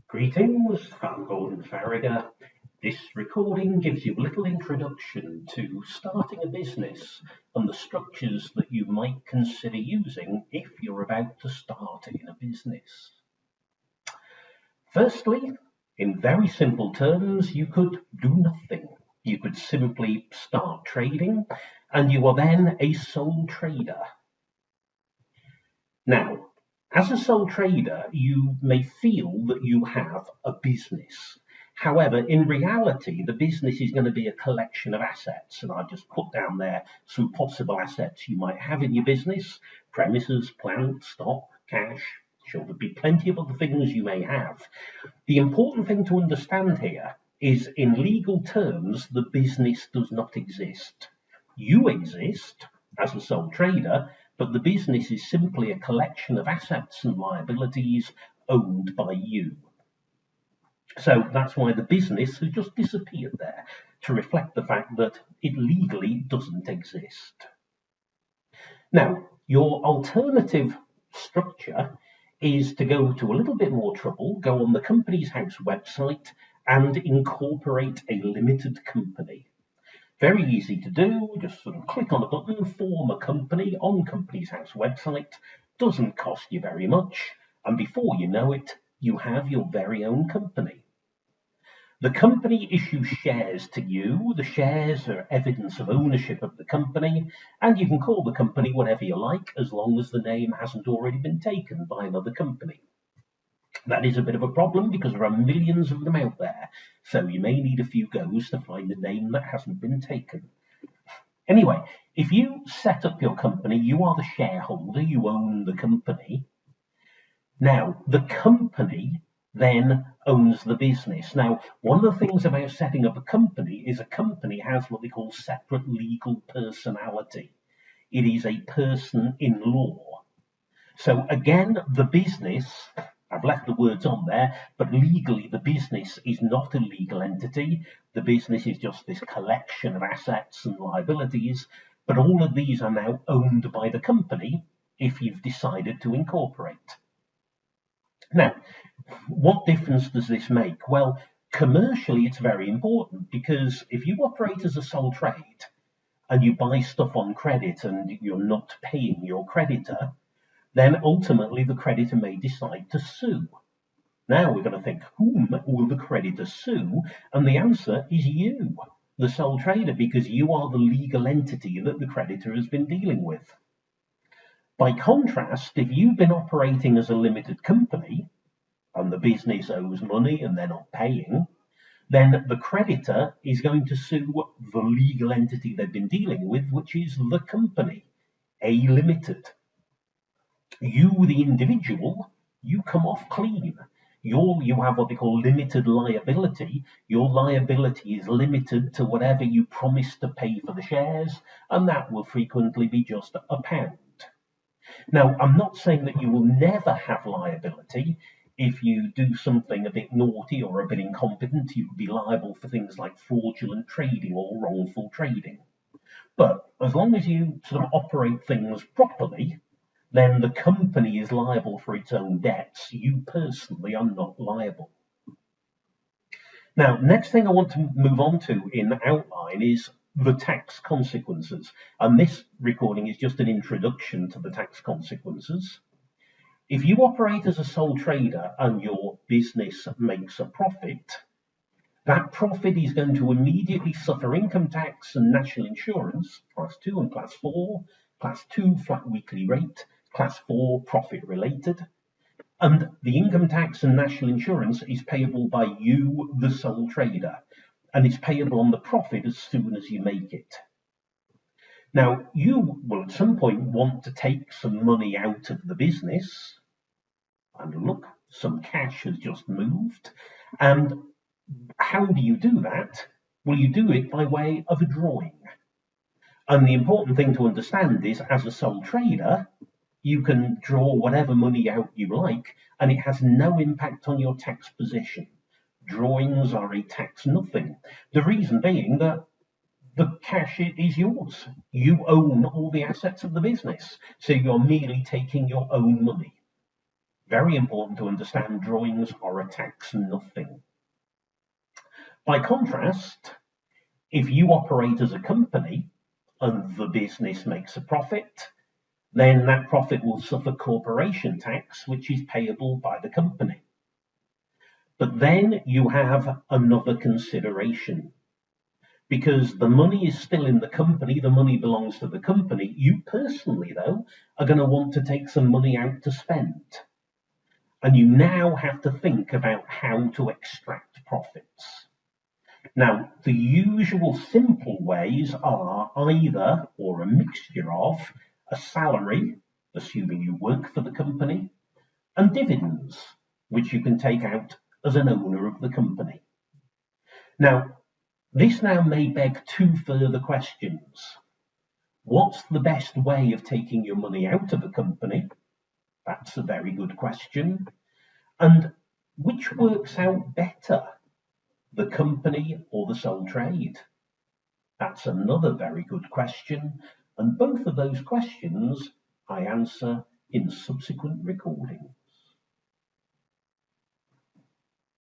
Greetings, I'm Gordon Farragher. This recording gives you a little introduction to starting a business and the structures that you might consider using if you're about to start in a business. Firstly, in very simple terms, you could do nothing. You could simply start trading and you are then a sole trader. Now, as a sole trader, you may feel that you have a business. However, in reality, the business is going to be a collection of assets. And I've just put down there some possible assets you might have in your business: premises, plant, stock, cash. Sure, there'll be plenty of other things you may have. The important thing to understand here is, in legal terms, the business does not exist. You exist as a sole trader, but the business is simply a collection of assets and liabilities owned by you. So that's why the business has just disappeared there, to reflect the fact that it legally doesn't exist. Now, your alternative structure is to go to a little bit more trouble, go on the Companies House website and incorporate a limited company. Very easy to do, just sort of click on a button, form a company on Companies House website, doesn't cost you very much, and before you know it, you have your very own company. The company issues shares to you. The shares are evidence of ownership of the company, and you can call the company whatever you like as long as the name hasn't already been taken by another company. That is a bit of a problem because there are millions of them out there, so you may need a few goes to find a name that hasn't been taken. Anyway, if you set up your company, you are the shareholder, you own the company. Now, the company then owns the business. Now, one of the things about setting up a company is a company has what they call separate legal personality. It is a person in law. So again, the business, I've left the words on there, but legally the business is not a legal entity. The business is just this collection of assets and liabilities, but all of these are now owned by the company if you've decided to incorporate. Now, what difference does this make? Well, commercially it's very important, because if you operate as a sole trade and you buy stuff on credit and you're not paying your creditor, then ultimately the creditor may decide to sue. Now we're going to think, whom will the creditor sue? And the answer is you, the sole trader, because you are the legal entity that the creditor has been dealing with. By contrast, if you've been operating as a limited company and the business owes money and they're not paying, then the creditor is going to sue the legal entity they've been dealing with, which is the company, A Limited. You, the individual, you come off clean. You have what they call limited liability. Your liability is limited to whatever you promise to pay for the shares, and that will frequently be just £1. Now, I'm not saying that you will never have liability. If you do something a bit naughty or a bit incompetent, you would be liable for things like fraudulent trading or wrongful trading. But as long as you sort of operate things properly, then the company is liable for its own debts. You personally are not liable. Now, next thing I want to move on to in outline is the tax consequences. And this recording is just an introduction to the tax consequences. If you operate as a sole trader and your business makes a profit, that profit is going to immediately suffer income tax and national insurance, class 2 and class 4, class 2 flat weekly rate, class 4 profit related, and the income tax and national insurance is payable by you, the sole trader, and it's payable on the profit as soon as you make it. Now, you will at some point want to take some money out of the business, and look, some cash has just moved, and how do you do that? Well, you do it by way of a drawing. And the important thing to understand is, as a sole trader, you can draw whatever money out you like, and it has no impact on your tax position. Drawings are a tax nothing. The reason being that the cash is yours. You own all the assets of the business, so you're merely taking your own money. Very important to understand, drawings are a tax nothing. By contrast, if you operate as a company and the business makes a profit, then that profit will suffer corporation tax, which is payable by the company. But then you have another consideration. Because the money is still in the company, the money belongs to the company. You personally, though, are going to want to take some money out to spend. And you now have to think about how to extract profits. Now, the usual simple ways are either, or a mixture of, a salary, assuming you work for the company, and dividends, which you can take out as an owner of the company. Now, this now may beg two further questions. What's the best way of taking your money out of a company? That's a very good question. And which works out better, the company or the sole trade? That's another very good question. And both of those questions I answer in subsequent recordings.